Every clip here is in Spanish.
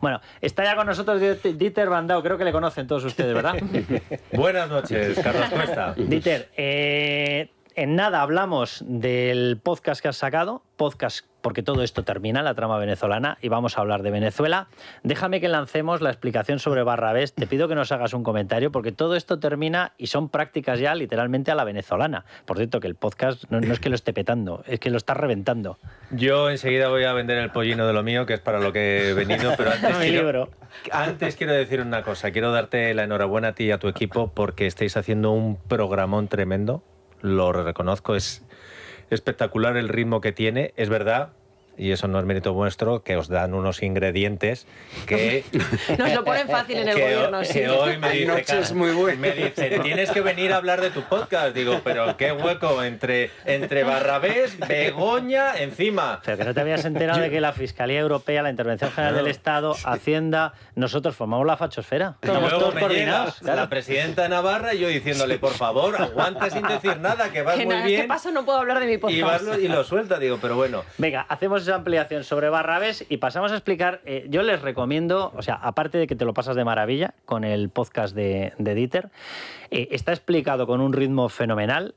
Bueno, está ya con nosotros Dieter Brandão, creo que le conocen todos ustedes, ¿verdad? Buenas noches, Carlos Cuesta. Dieter, en nada hablamos del podcast que has sacado, podcast porque todo esto termina, la trama venezolana, y vamos a hablar de Venezuela. Déjame que lancemos la explicación sobre Barrabés. Te pido que nos hagas un comentario, porque todo esto termina y son prácticas ya literalmente a la venezolana. Por cierto, que el podcast no es que lo esté petando, es que lo está reventando. Yo enseguida voy a vender el pollino de lo mío, que es para lo que he venido, pero antes quiero decir una cosa. Quiero darte la enhorabuena a ti y a tu equipo porque estáis haciendo un programón tremendo. Lo reconozco, es espectacular el ritmo que tiene. Es verdad, y eso no es mérito vuestro, que os dan unos ingredientes que... Nos lo ponen fácil en el gobierno, sí. Que hoy me dice, tienes que venir a hablar de tu podcast. Digo, pero qué hueco entre Barrabés, Begoña, encima. Pero que no te habías enterado de que la Fiscalía Europea, la Intervención General del Estado, Hacienda, nosotros formamos la fachosfera. Estamos todos coordinados. Claro. La presidenta de Navarra y yo diciéndole, por favor, aguanta sin decir nada, que vas muy bien. En este paso no puedo hablar de mi podcast. Y lo suelta, digo, pero bueno. Venga, hacemos esa ampliación sobre Barrabés y pasamos a explicar. Yo les recomiendo, o sea, aparte de que te lo pasas de maravilla con el podcast de Dieter, está explicado con un ritmo fenomenal.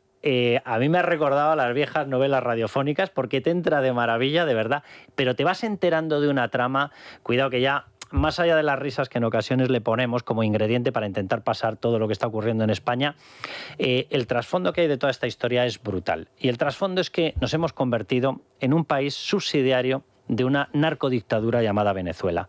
A mí me ha recordado a las viejas novelas radiofónicas porque te entra de maravilla, de verdad, pero te vas enterando de una trama. Cuidado que ya, más allá de las risas que en ocasiones le ponemos como ingrediente para intentar pasar todo lo que está ocurriendo en España, el trasfondo que hay de toda esta historia es brutal. Y el trasfondo es que nos hemos convertido en un país subsidiario de una narcodictadura llamada Venezuela,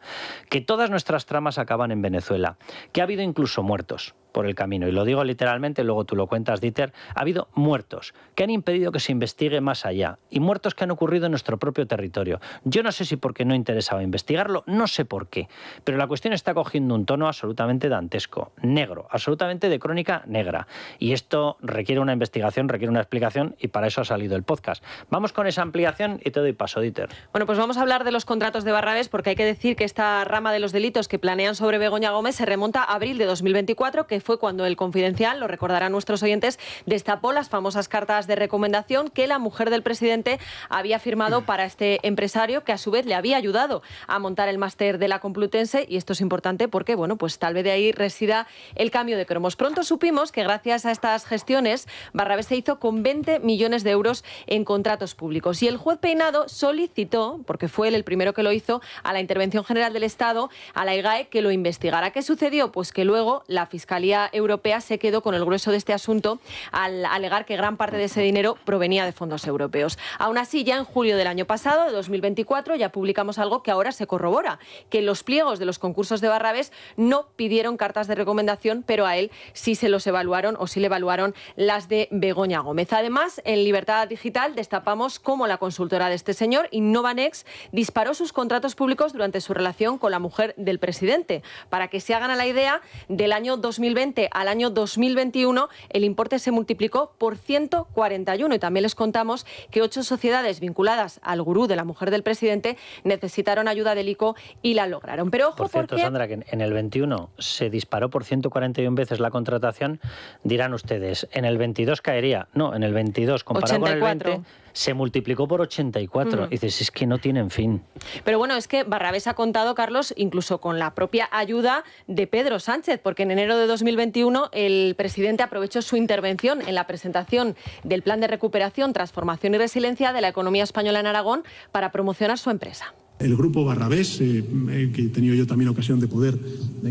que todas nuestras tramas acaban en Venezuela, que ha habido incluso muertos por el camino, y lo digo literalmente, luego tú lo cuentas, Dieter, ha habido muertos que han impedido que se investigue más allá, y muertos que han ocurrido en nuestro propio territorio. Yo no sé si porque no interesaba investigarlo, no sé por qué, pero la cuestión está cogiendo un tono absolutamente dantesco, negro, absolutamente de crónica negra, y esto requiere una investigación, requiere una explicación, y para eso ha salido el podcast. Vamos con esa ampliación y te doy paso, Dieter. Bueno, pues vamos a hablar de los contratos de Barrabés, porque hay que decir que esta rama de los delitos que planean sobre Begoña Gómez se remonta a abril de 2024, que fue cuando El Confidencial, lo recordarán nuestros oyentes, destapó las famosas cartas de recomendación que la mujer del presidente había firmado para este empresario, que a su vez le había ayudado a montar el máster de la Complutense, y esto es importante porque, bueno, pues tal vez de ahí resida el cambio de cromos. Pronto supimos que gracias a estas gestiones, Barrabés se hizo con 20 millones de euros en contratos públicos, y el juez Peinado solicitó, porque fue él el primero que lo hizo, a la Intervención General del Estado, a la IGAE, que lo investigara. ¿Qué sucedió? Pues que luego la Fiscalía Europea se quedó con el grueso de este asunto al alegar que gran parte de ese dinero provenía de fondos europeos. Aún así, ya en julio del año pasado, de 2024, ya publicamos algo que ahora se corrobora, que los pliegos de los concursos de Barrabés no pidieron cartas de recomendación, pero a él sí se los evaluaron, o sí le evaluaron las de Begoña Gómez. Además, en Libertad Digital destapamos cómo la consultora de este señor, Innovanex, disparó sus contratos públicos durante su relación con la mujer del presidente. Para que se hagan a la idea, del año 2020 al año 2021 el importe se multiplicó por 141, y también les contamos que 8 sociedades vinculadas al gurú de la mujer del presidente necesitaron ayuda del ICO y la lograron. Pero ojo, por cierto, porque... Sandra, que en el 21 se disparó por 141 veces la contratación, dirán ustedes, en el 22 caería. No, en el 22, comparado 84. con el 20, se multiplicó por 84. Y dices, es que no tienen fin. Pero bueno, es que Barrabés ha contado, Carlos, incluso con la propia ayuda de Pedro Sánchez, porque en enero de 2021 el presidente aprovechó su intervención en la presentación del Plan de Recuperación, Transformación y Resiliencia de la economía española en Aragón para promocionar su empresa. El grupo Barrabés, que he tenido yo también ocasión de poder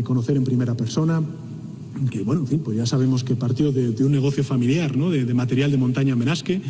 conocer en primera persona, que bueno, en fin, pues ya sabemos que partió de un negocio familiar, ¿no? de material de montaña en Benasque,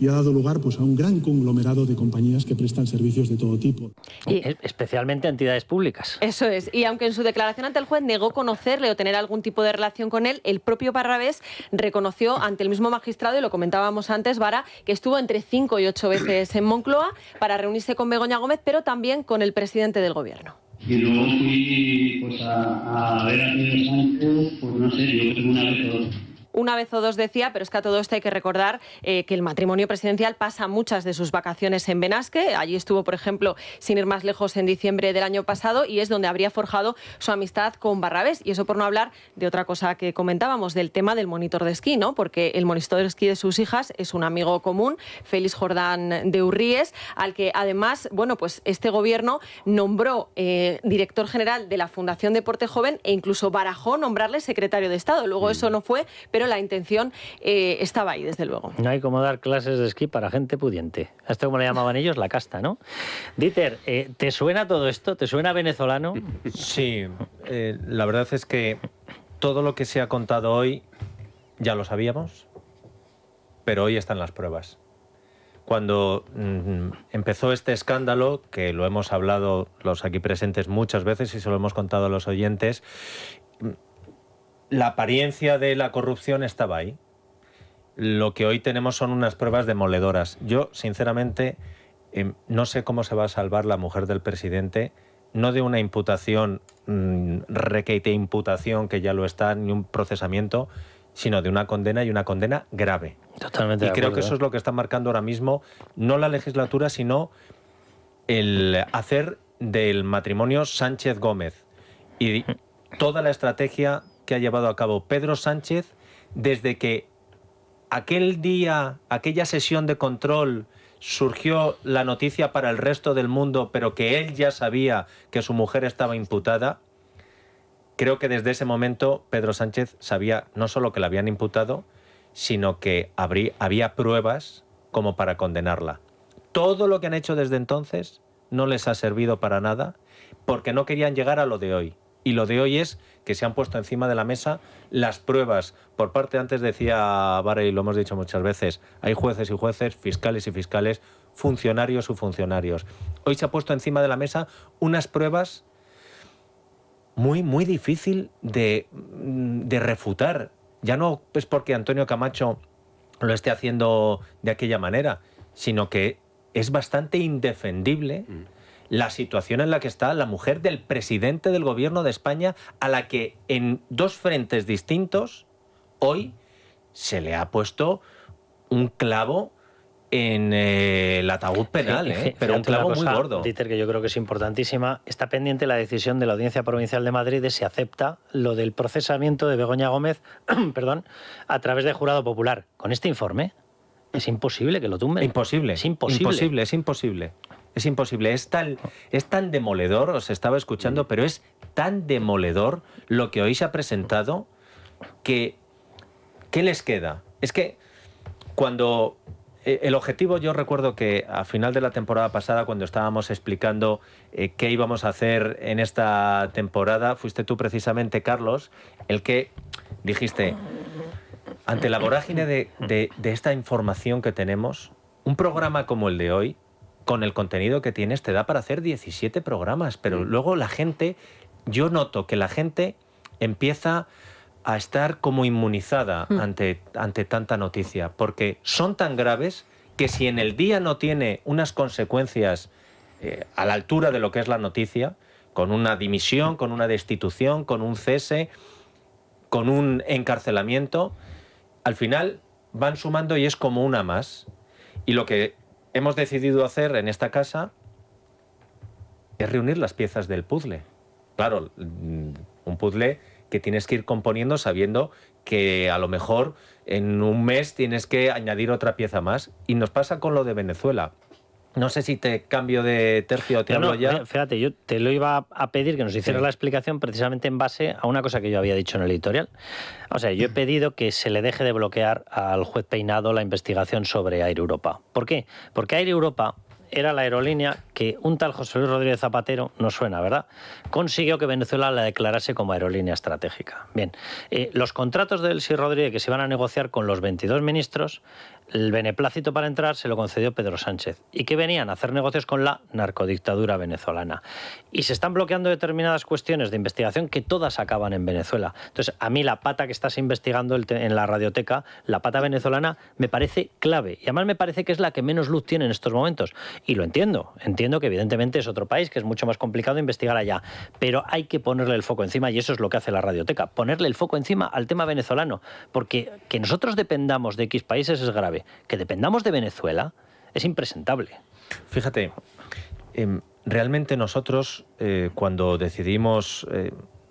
y ha dado lugar pues a un gran conglomerado de compañías que prestan servicios de todo tipo. Y especialmente a entidades públicas. Eso es. Y aunque en su declaración ante el juez negó conocerle o tener algún tipo de relación con él, el propio Barrabés reconoció ante el mismo magistrado, y lo comentábamos antes, Vara, que estuvo entre 5 y 8 veces en Moncloa para reunirse con Begoña Gómez, pero también con el presidente del gobierno. Y luego fui pues a ver a Pedro Sánchez, pues no sé, yo creo que una vez o dos. una vez o dos decía, pero es que a todo esto hay que recordar que el matrimonio presidencial pasa muchas de sus vacaciones en Benasque. Allí estuvo, por ejemplo, sin ir más lejos, en diciembre del año pasado, y es donde habría forjado su amistad con Barrabés. Y eso por no hablar de otra cosa que comentábamos, del tema del monitor de esquí, ¿no? Porque el monitor de esquí de sus hijas es un amigo común, Félix Jordán de Urríes, al que además, bueno, pues este gobierno nombró director general de la Fundación Deporte Joven e incluso barajó nombrarle secretario de Estado. Luego eso no fue, pero la intención estaba ahí, desde luego. No hay como dar clases de esquí para gente pudiente. A esto, como le llamaban ellos, la casta, ¿no? Dieter, ¿te suena todo esto? ¿Te suena venezolano? Sí, la verdad es que todo lo que se ha contado hoy ya lo sabíamos, pero hoy están las pruebas. Cuando empezó este escándalo, que lo hemos hablado los aquí presentes muchas veces y se lo hemos contado a los oyentes, la apariencia de la corrupción estaba ahí. Lo que hoy tenemos son unas pruebas demoledoras. Yo, sinceramente, no sé cómo se va a salvar la mujer del presidente, no de una imputación, requete imputación, que ya lo está, ni un procesamiento, sino de una condena, y una condena grave. Totalmente. Y creo que eso es lo que está marcando ahora mismo, no la legislatura, sino el hacer del matrimonio Sánchez-Gómez y toda la estrategia que ha llevado a cabo Pedro Sánchez desde que aquel día, aquella sesión de control, surgió la noticia para el resto del mundo, pero que él ya sabía que su mujer estaba imputada. Creo que desde ese momento Pedro Sánchez sabía no solo que la habían imputado, sino que había pruebas como para condenarla. Todo lo que han hecho desde entonces no les ha servido para nada, porque no querían llegar a lo de hoy. Y lo de hoy es que se han puesto encima de la mesa las pruebas por parte, antes decía Vara, y lo hemos dicho muchas veces, hay jueces y jueces, fiscales y fiscales, funcionarios y funcionarios. Hoy se ha puesto encima de la mesa unas pruebas muy, muy difícil de refutar. Ya no es porque Antonio Camacho lo esté haciendo de aquella manera, sino que es bastante indefendible la situación en la que está la mujer del presidente del gobierno de España, a la que en dos frentes distintos hoy se le ha puesto un clavo en el ataúd penal, pero un clavo muy gordo. Dieter, que yo creo que es importantísima. Está pendiente la decisión de la Audiencia Provincial de Madrid de si acepta lo del procesamiento de Begoña Gómez perdón, a través del jurado popular. Con este informe es imposible que lo tumben. Imposible. Es imposible. Imposible, es imposible. Es imposible. Es tan demoledor, os estaba escuchando, pero es tan demoledor lo que hoy se ha presentado que... ¿Qué les queda? Es que cuando... El objetivo, yo recuerdo que a final de la temporada pasada, cuando estábamos explicando qué íbamos a hacer en esta temporada, fuiste tú precisamente, Carlos, el que dijiste, ante la vorágine de esta información que tenemos, un programa como el de hoy, con el contenido que tienes, te da para hacer 17 programas, pero luego la gente, yo noto que la gente empieza a estar como inmunizada ante tanta noticia, porque son tan graves que si en el día no tiene unas consecuencias a la altura de lo que es la noticia, con una dimisión, con una destitución, con un cese, con un encarcelamiento, al final van sumando y es como una más. Y lo que hemos decidido hacer en esta casa es reunir las piezas del puzzle. Claro, un puzzle que tienes que ir componiendo sabiendo que a lo mejor en un mes tienes que añadir otra pieza más. Y nos pasa con lo de Venezuela. No sé si te cambio de tercio o te hablo ya. Fíjate, yo te lo iba a pedir que nos hicieras la explicación precisamente en base a una cosa que yo había dicho en el editorial. O sea, yo he pedido que se le deje de bloquear al juez Peinado la investigación sobre Air Europa. ¿Por qué? Porque Air Europa era la aerolínea que un tal José Luis Rodríguez Zapatero, no suena, ¿verdad?, consiguió que Venezuela la declarase como aerolínea estratégica. Bien, los contratos del Luis Rodríguez que se iban a negociar con los 22 ministros, el beneplácito para entrar se lo concedió Pedro Sánchez, y que venían a hacer negocios con la narcodictadura venezolana. Y se están bloqueando determinadas cuestiones de investigación que todas acaban en Venezuela. Entonces, a mí la pata que estás investigando en la radioteca, la pata venezolana, me parece clave. Y además me parece que es la que menos luz tiene en estos momentos. Y lo entiendo entiendo que evidentemente es otro país, que es mucho más complicado investigar allá, pero hay que ponerle el foco encima, y eso es lo que hace la Radioteca, ponerle el foco encima al tema venezolano, porque que nosotros dependamos de X países es grave, que dependamos de Venezuela es impresentable. Fíjate, realmente nosotros cuando decidimos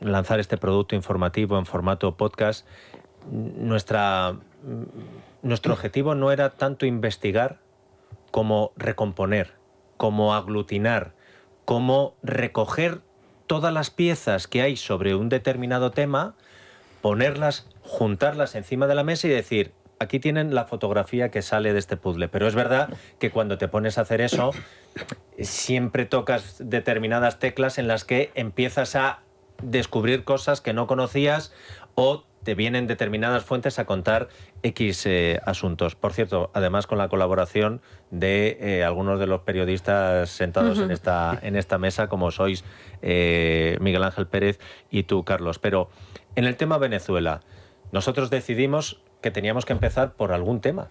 lanzar este producto informativo en formato podcast, nuestro objetivo no era tanto investigar como recomponer, como aglutinar, como recoger todas las piezas que hay sobre un determinado tema, ponerlas, juntarlas encima de la mesa y decir, aquí tienen la fotografía que sale de este puzzle. Pero es verdad que cuando te pones a hacer eso, siempre tocas determinadas teclas en las que empiezas a descubrir cosas que no conocías o te vienen determinadas fuentes a contar X asuntos. Por cierto, además con la colaboración de algunos de los periodistas sentados en esta mesa, como sois Miguel Ángel Pérez y tú, Carlos. Pero en el tema Venezuela, nosotros decidimos que teníamos que empezar por algún tema.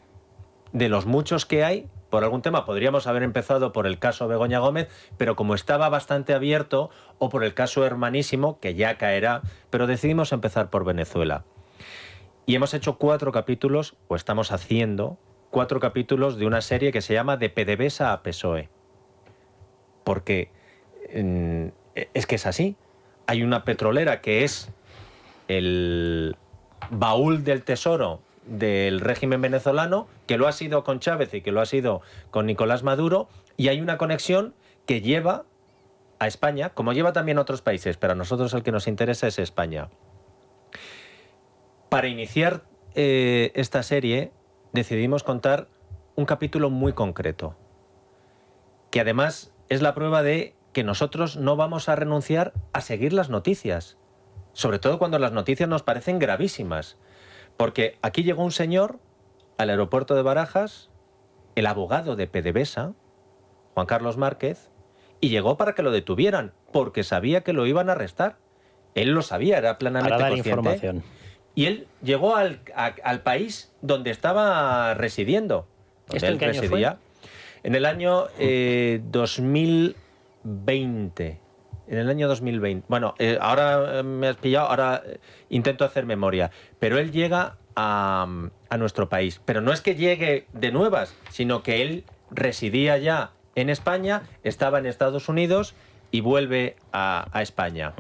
De los muchos que hay, por algún tema. Podríamos haber empezado por el caso Begoña Gómez, pero como estaba bastante abierto, o por el caso Hermanísimo, que ya caerá, pero decidimos empezar por Venezuela. Y hemos hecho 4 capítulos, o estamos haciendo 4 capítulos de una serie que se llama De PDVSA a PSOE. Porque es que es así. Hay una petrolera que es el baúl del tesoro del régimen venezolano, que lo ha sido con Chávez y que lo ha sido con Nicolás Maduro, y hay una conexión que lleva a España, como lleva también a otros países, pero a nosotros el que nos interesa es España. Para iniciar esta serie decidimos contar un capítulo muy concreto, que además es la prueba de que nosotros no vamos a renunciar a seguir las noticias, sobre todo cuando las noticias nos parecen gravísimas. Porque aquí llegó un señor al aeropuerto de Barajas, el abogado de PDVSA, Juan Carlos Márquez, y llegó para que lo detuvieran, porque sabía que lo iban a arrestar. Él lo sabía, era plenamente para dar consciente. Información. Y él llegó al país donde estaba residiendo. ¿Esto en qué año fue? En el año 2020. En el año 2020. Bueno, ahora me has pillado, ahora intento hacer memoria. Pero él llega a nuestro país. Pero no es que llegue de nuevas, sino que él residía ya en España, estaba en Estados Unidos y vuelve a España.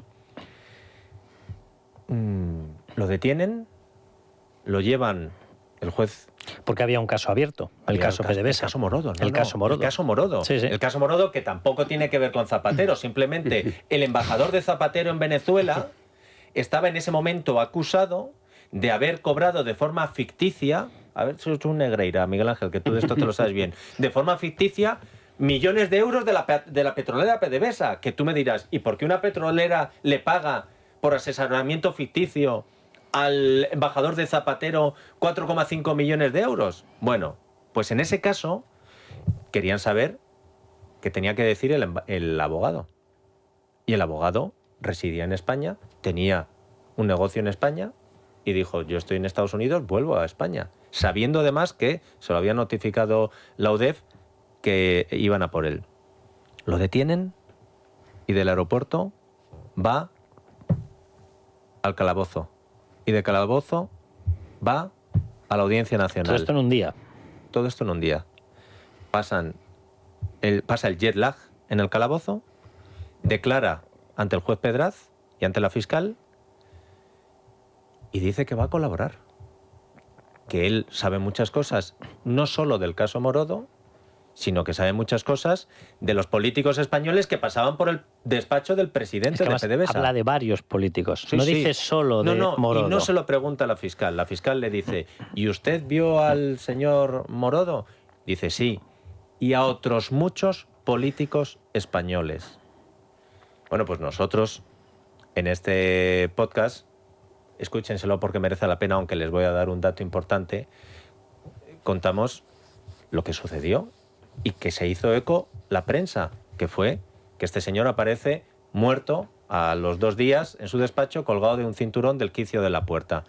Lo detienen, lo llevan el juez. Porque había un caso abierto, el caso PDVSA. El caso Morodo. El caso Morodo. Sí, sí. El caso Morodo, que tampoco tiene que ver con Zapatero. Simplemente el embajador de Zapatero en Venezuela estaba en ese momento acusado de haber cobrado de forma ficticia, a ver si es un Negreira, Miguel Ángel, que tú de esto te lo sabes bien, de forma ficticia, millones de euros de la petrolera PDVSA. Que tú me dirás, ¿y por qué una petrolera le paga por asesoramiento ficticio al embajador de Zapatero 4,5 millones de euros? Bueno, pues en ese caso querían saber qué tenía que decir el abogado. Y el abogado residía en España, tenía un negocio en España y dijo, yo estoy en Estados Unidos, vuelvo a España. Sabiendo además que se lo había notificado la UDEF que iban a por él. Lo detienen y del aeropuerto va al calabozo. Y de calabozo va a la Audiencia Nacional. Todo esto en un día. Todo esto en un día. Pasa el jet lag en el calabozo, declara ante el juez Pedraz y ante la fiscal y dice que va a colaborar. Que él sabe muchas cosas, no solo del caso Morodo, sino que sabe muchas cosas de los políticos españoles que pasaban por el despacho del presidente de PDVSA. Habla de varios políticos, sí, no sí. dice solo de Morodo. Y no se lo pregunta a la fiscal. La fiscal le dice, ¿y usted vio al señor Morodo? Dice, sí. Y a otros muchos políticos españoles. Bueno, pues nosotros, en este podcast, escúchenselo porque merece la pena, aunque les voy a dar un dato importante, contamos lo que sucedió y que se hizo eco la prensa, que fue que este señor aparece muerto a los 2 días en su despacho colgado de un cinturón del quicio de la puerta.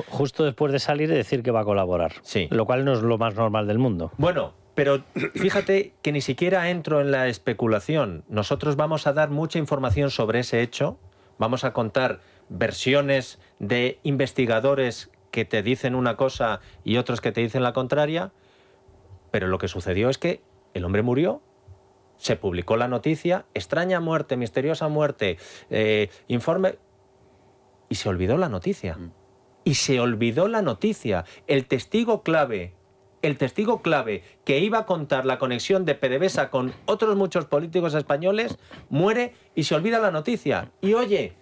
Justo después de salir y decir que va a colaborar. Sí. Lo cual no es lo más normal del mundo. Bueno, Pero fíjate que ni siquiera entro en la especulación. Nosotros vamos a dar mucha información sobre ese hecho, vamos a contar versiones de investigadores que te dicen una cosa y otros que te dicen la contraria, pero lo que sucedió es que el hombre murió, se publicó la noticia, extraña muerte, misteriosa muerte, informe, y se olvidó la noticia. Y se olvidó la noticia. El testigo clave que iba a contar la conexión de PDVSA con otros muchos políticos españoles, muere y se olvida la noticia. Y oye,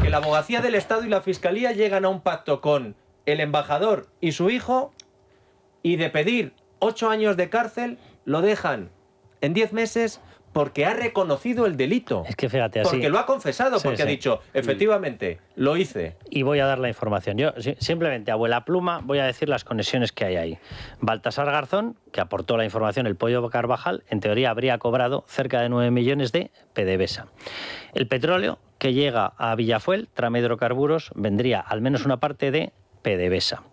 que la Abogacía del Estado y la Fiscalía llegan a un pacto con el embajador y su hijo, y de pedir 8 años de cárcel, lo dejan en 10 meses porque ha reconocido el delito. Es que fíjate, así... Porque lo ha confesado, porque ha dicho, efectivamente, lo hice. Y voy a dar la información. Yo simplemente, abuela pluma, voy a decir las conexiones que hay ahí. Baltasar Garzón, que aportó la información, el Pollo Carvajal, en teoría habría cobrado cerca de 9 millones de PDVSA. El petróleo que llega a Villafuel, trama hidrocarburos, vendría al menos una parte de PDVSA.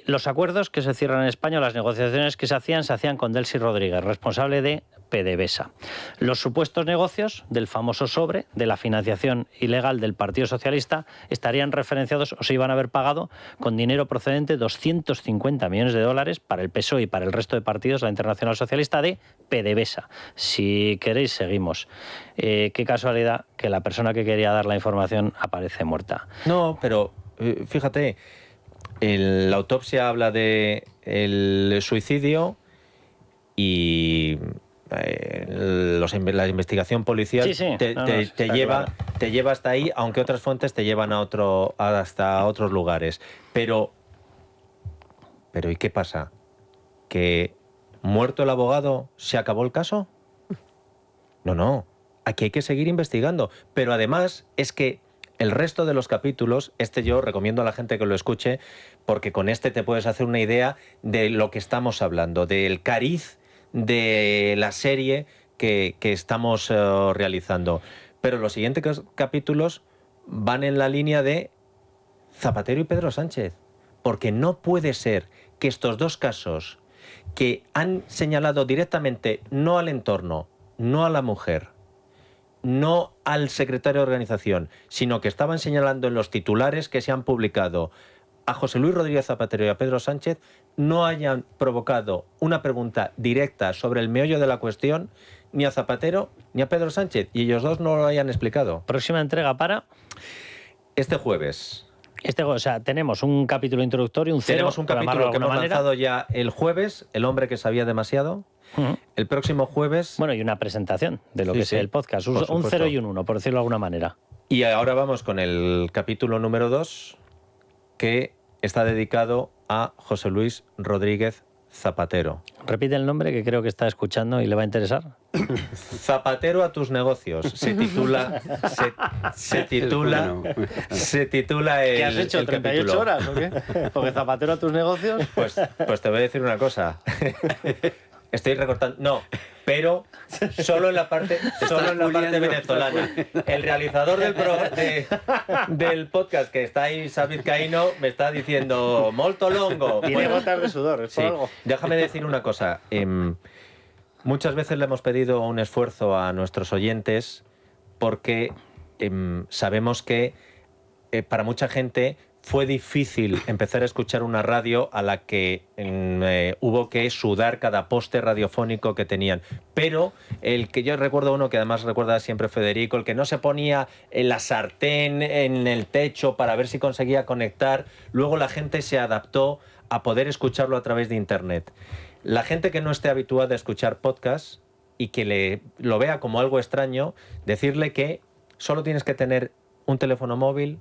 Los acuerdos que se cierran en España, las negociaciones que se hacían con Delcy Rodríguez, responsable de PDVSA. Los supuestos negocios del famoso sobre de la financiación ilegal del Partido Socialista estarían referenciados o se iban a haber pagado con dinero procedente de 250 millones de dólares para el PSOE y para el resto de partidos, la Internacional Socialista, de PDVSA. Si queréis, seguimos. Qué casualidad que la persona que quería dar la información aparece muerta. No, pero fíjate, la autopsia habla de el suicidio y la investigación policial te lleva hasta ahí, aunque otras fuentes te llevan hasta otros lugares. Pero ¿y qué pasa? ¿Que muerto el abogado se acabó el caso? No. Aquí hay que seguir investigando. Pero además es que el resto de los capítulos, yo recomiendo a la gente que lo escuche, porque con te puedes hacer una idea de lo que estamos hablando, del cariz de la serie que estamos realizando. Pero los siguientes capítulos van en la línea de Zapatero y Pedro Sánchez, porque no puede ser que estos dos casos que han señalado directamente no al entorno, no a la mujer, no al secretario de organización, sino que estaban señalando en los titulares que se han publicado a José Luis Rodríguez Zapatero y a Pedro Sánchez, no hayan provocado una pregunta directa sobre el meollo de la cuestión ni a Zapatero ni a Pedro Sánchez, y ellos dos no lo hayan explicado. Próxima entrega para... Este jueves. O sea, tenemos un capítulo introductorio, tenemos un capítulo que hemos lanzado ya el jueves, El hombre que sabía demasiado. El próximo jueves... Bueno, y una presentación de lo que sea el podcast. Un 0 y un 1, por decirlo de alguna manera. Y ahora vamos con el capítulo número 2, que está dedicado a José Luis Rodríguez Zapatero. Repite el nombre, que creo que está escuchando y le va a interesar. Zapatero a tus negocios. Se titula el... ¿Qué has hecho? El 38 capítulo. horas o qué? Porque Zapatero a tus negocios... Pues te voy a decir una cosa. Estoy recortando... No, pero solo en la parte venezolana. El realizador del podcast, que está ahí, Xavi Caíno, me está diciendo molto longo. Tiene gotas de sudor, es por algo. Déjame decir una cosa. Muchas veces le hemos pedido un esfuerzo a nuestros oyentes porque sabemos que para mucha gente fue difícil empezar a escuchar una radio a la que hubo que sudar cada poste radiofónico que tenían. Pero el que yo recuerdo, uno que además recuerda siempre Federico, el que no se ponía en la sartén en el techo para ver si conseguía conectar, luego la gente se adaptó a poder escucharlo a través de Internet. La gente que no esté habituada a escuchar podcasts y que lo vea como algo extraño, decirle que solo tienes que tener un teléfono móvil,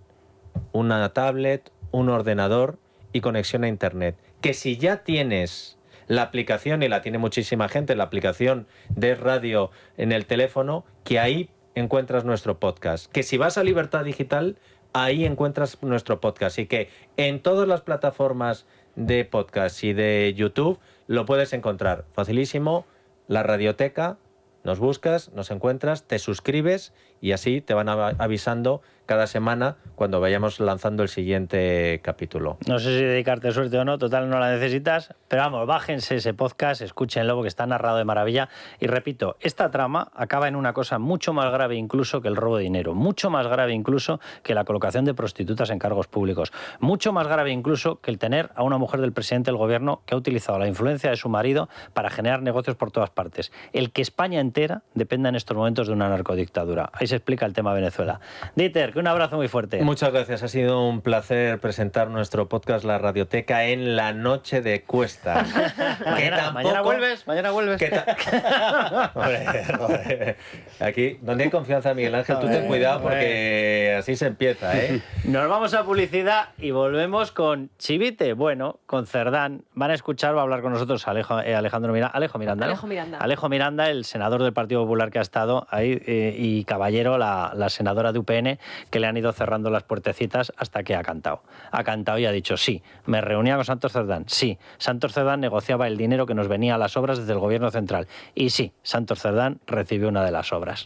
una tablet, un ordenador y conexión a Internet. Que si ya tienes la aplicación, y la tiene muchísima gente, la aplicación de radio en el teléfono, que ahí encuentras nuestro podcast. Que si vas a Libertad Digital, ahí encuentras nuestro podcast. Y que en todas las plataformas de podcast y de YouTube lo puedes encontrar. Facilísimo, la radioteca, nos buscas, nos encuentras, te suscribes y así te van avisando cada semana cuando vayamos lanzando el siguiente capítulo. No sé si dedicarte suerte o no, total no la necesitas, pero vamos, bájense ese podcast, escúchenlo porque está narrado de maravilla. Y repito, esta trama acaba en una cosa mucho más grave incluso que el robo de dinero, mucho más grave incluso que la colocación de prostitutas en cargos públicos, mucho más grave incluso que el tener a una mujer del presidente del gobierno que ha utilizado la influencia de su marido para generar negocios por todas partes. El que España entera dependa en estos momentos de una narcodictadura. Ahí se explica el tema Venezuela. Dieter, que un abrazo muy fuerte. Muchas gracias, ha sido un placer presentar nuestro podcast La Radioteca en la noche de Cuesta. Mañana vuelves. Joder. Aquí, donde hay confianza, Miguel Ángel, tú ten cuidado porque así se empieza, ¿eh? Nos vamos a publicidad y volvemos con Chivite, bueno, con Cerdán. Van a escuchar, va a hablar con nosotros Alejandro Miranda. Alejo Miranda, ¿no? Alejo Miranda, el senador del Partido Popular que ha estado ahí, y Caballero, la senadora de UPN, que le han ido cerrando las puertecitas hasta que ha cantado. Ha cantado y ha dicho sí. Me reunía con Santos Cerdán. Sí. Santos Cerdán negociaba el dinero que nos venía a las obras desde el Gobierno central. Y sí, Santos Cerdán recibió una de las obras.